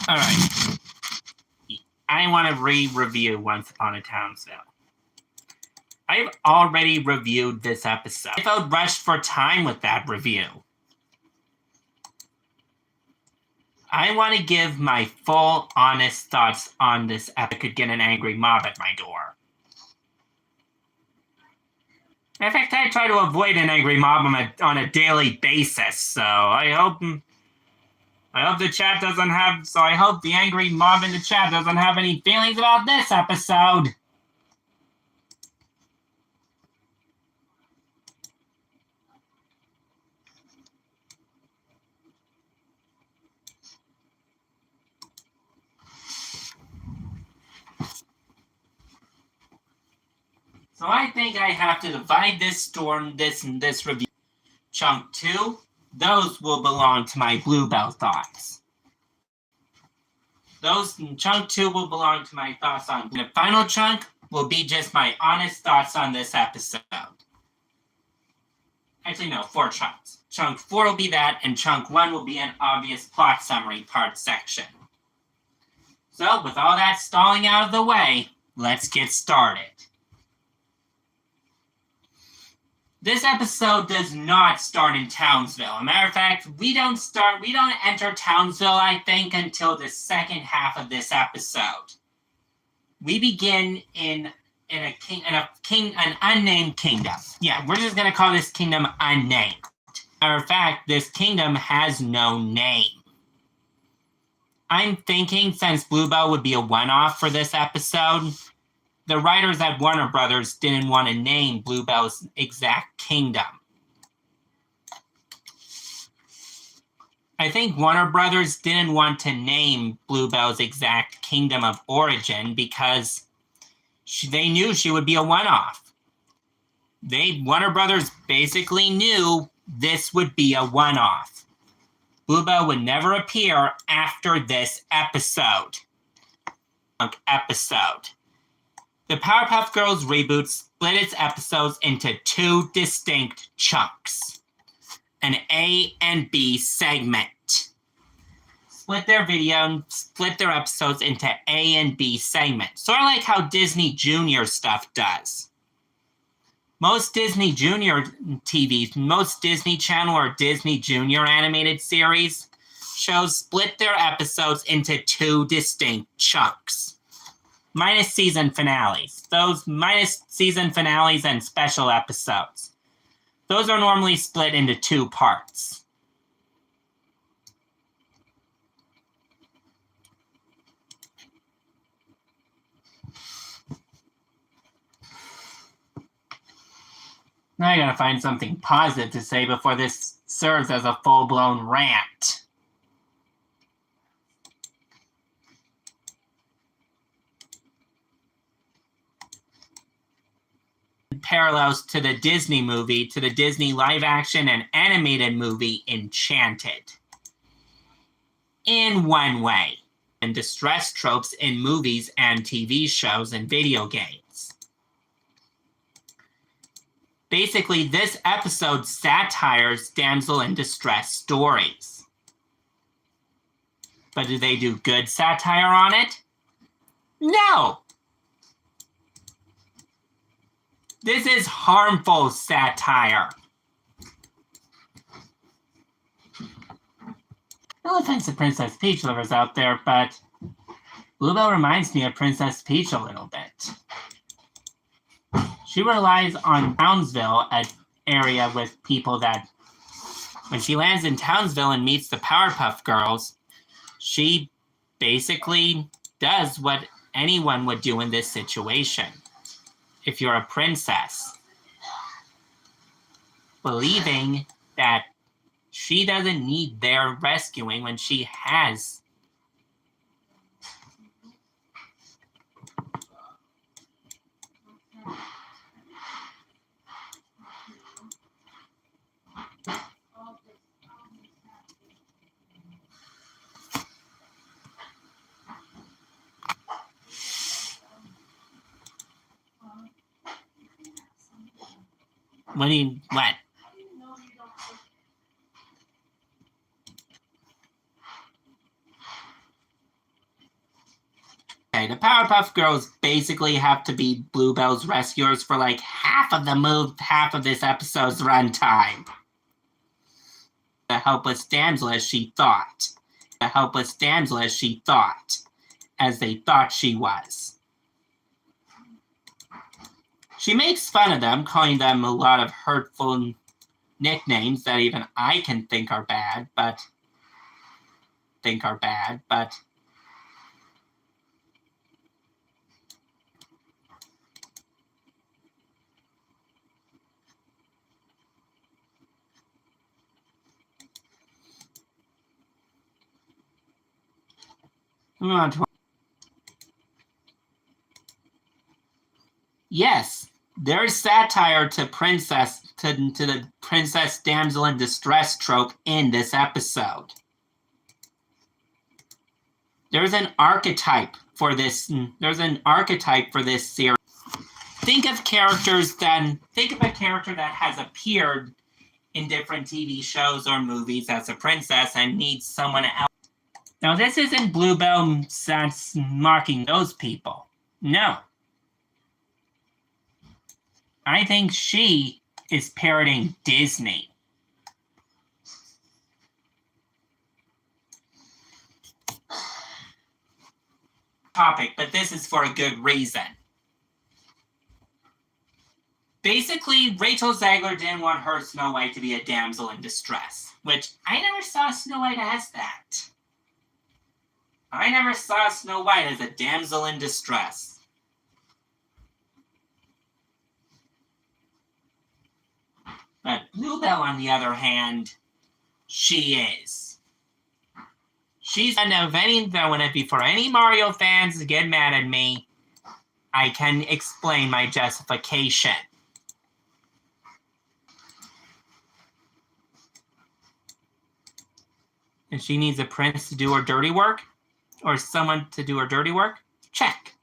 Alright. I want to re-review Once Upon a Townsville. I've already reviewed this episode. I felt rushed for time with that review. I want to give my full, honest thoughts on this episode. I could get an angry mob at my door. In fact, I try to avoid an angry mob on a daily basis, so I hope the chat doesn't have... So I hope the angry mob in the chat doesn't have any feelings about this episode. So I think I have to divide this review. Chunk 2, those will belong to my Bluebell thoughts. Chunk 2 will belong to my thoughts on... The final chunk will be just my honest thoughts on this episode. Actually, no, 4 chunks. Chunk 4 will be that, and Chunk 1 will be an obvious plot summary part section. So, with all that stalling out of the way, let's get started. This episode does not start in Townsville. As a matter of fact, we don't enter Townsville, I think, until the second half of this episode. We begin in an unnamed kingdom. Yeah, we're just gonna call this kingdom unnamed. Matter of fact, this kingdom has no name. I'm thinking since Bluebell would be a one-off for this episode, the writers at Warner Brothers didn't want to name Bluebell's exact kingdom. I think Warner Brothers didn't want to name Bluebell's exact kingdom of origin because they knew she would be a one-off. Warner Brothers basically knew this would be a one-off. Bluebell would never appear after this episode. The Powerpuff Girls reboot split its episodes into 2 distinct chunks. An A and B segment. Split their episodes into A and B segments. Sort of like how Disney Junior stuff does. Most Disney Junior TVs, most Disney Channel or Disney Junior animated series shows split their episodes into 2 distinct chunks. Minus season finales. Those minus season finales and special episodes. Those are normally split into 2 parts. Now I gotta find something positive to say before this serves as a full-blown rant. Parallels to the Disney movie, to the Disney live-action and animated movie Enchanted. In one way, and distress tropes in movies and TV shows and video games. Basically, this episode satires damsel in distress stories. But do they do good satire on it? No! This is harmful satire. No offense to Princess Peach lovers out there, but Bluebell reminds me of Princess Peach a little bit. She relies on Townsville, an area with people that... When she lands in Townsville and meets the Powerpuff Girls, she basically does what anyone would do in this situation. If you're a princess, believing that she doesn't need their rescuing when she has. What? Okay, the Powerpuff Girls basically have to be Bluebell's rescuers for like half of this episode's runtime. The helpless damsel as she thought. The helpless damsel as she thought. As they thought she was. She makes fun of them, calling them a lot of hurtful nicknames that even I can think are bad, but yes, there's satire to the princess damsel in distress trope in this episode. There's an archetype for this series. Think of a character that has appeared in different TV shows or movies as a princess and needs someone else. Now, this isn't Bluebell marking those people. No. I think she is parroting Disney. Topic, but this is for a good reason. Basically, Rachel Zegler didn't want her Snow White to be a damsel in distress, which I never saw Snow White as that. I never saw Snow White as a damsel in distress. But Bluebell, on the other hand, she is. She's before any Mario fans get mad at me, I can explain my justification. And she needs a prince to do her dirty work? Or someone to do her dirty work? Check.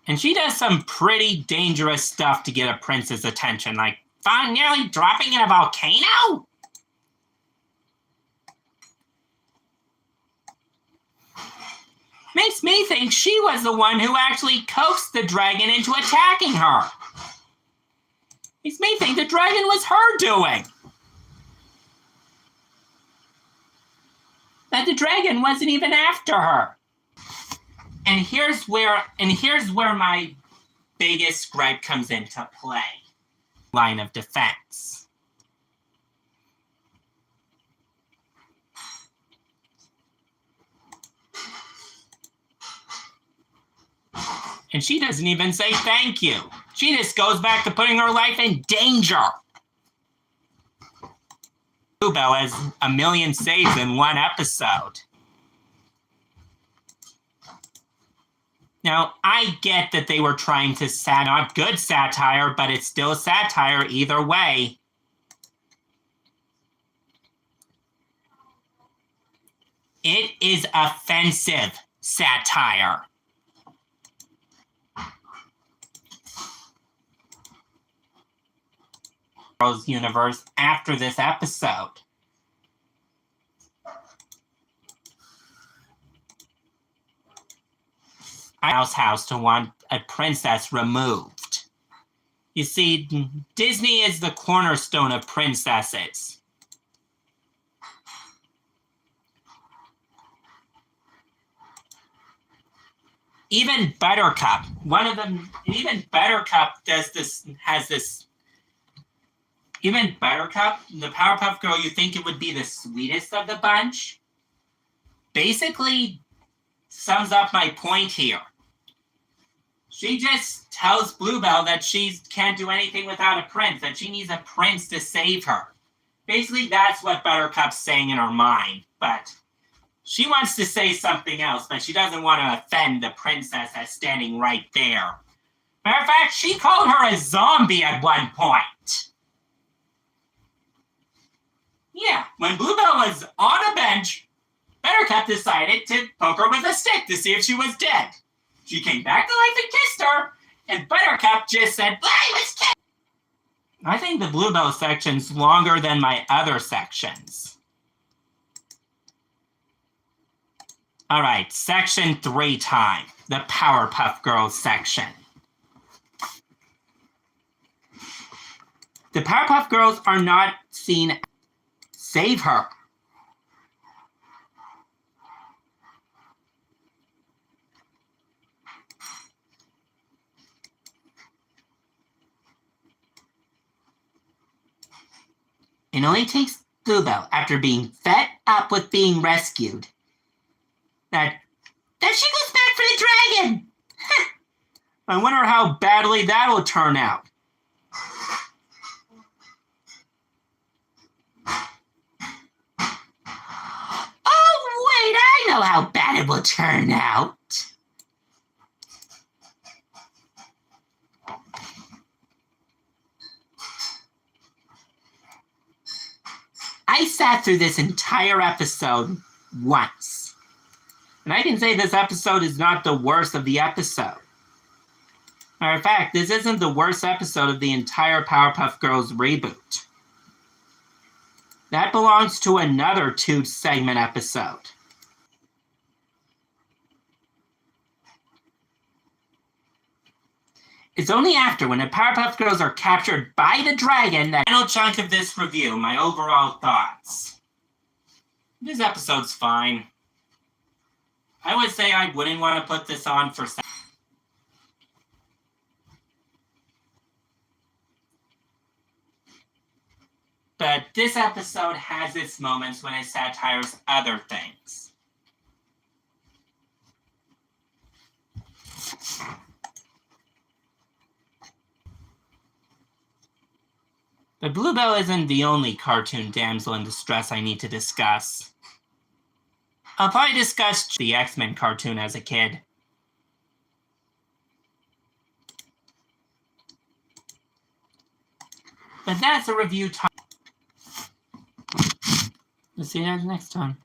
And she does some pretty dangerous stuff to get a prince's attention, like nearly dropping in a volcano? Makes me think she was the one who actually coaxed the dragon into attacking her. Makes me think the dragon was her doing. That the dragon wasn't even after her. And here's where my biggest gripe comes into play. Line of defense. And she doesn't even say thank you. She just goes back to putting her life in danger. Bluebell has a million saves in one episode. Now, I get that they were trying to not good satire, but it's still satire either way. It is offensive satire. Universe after this episode. House to want a princess removed. You see, Disney is the cornerstone of princesses. Even Buttercup, even Buttercup, the Powerpuff Girl you think it would be the sweetest of the bunch, basically sums up my point here. She just tells Bluebell that she can't do anything without a prince, that she needs a prince to save her. Basically, that's what Buttercup's saying in her mind, but she wants to say something else, but she doesn't want to offend the princess that's standing right there. Matter of fact, she called her a zombie at one point. Yeah, when Bluebell was on a bench, Buttercup decided to poke her with a stick to see if she was dead. She came back to life and kissed her, and Buttercup just said, "I was kissed." I think the Bluebell section's longer than my other sections. All right, section 3 time, the Powerpuff Girls section. The Powerpuff Girls are not seen. Save her. It only takes Bluebell, after being fed up with being rescued, that she goes back for the dragon. I wonder how badly that'll turn out. Oh, wait, I know how bad it will turn out. I sat through this entire episode once. And I can say this episode is not the worst of the episode. Matter of fact, this isn't the worst episode of the entire Powerpuff Girls reboot. That belongs to another 2-segment episode. It's only after when the Powerpuff Girls are captured by the dragon that final chunk of this review, my overall thoughts. This episode's fine. I would say I wouldn't want to put this on for second. But this episode has its moments when it satires other things. But Bluebell isn't the only cartoon damsel in distress I need to discuss. I'll probably discuss the X-Men cartoon as a kid. But that's a review time. We'll see you guys next time.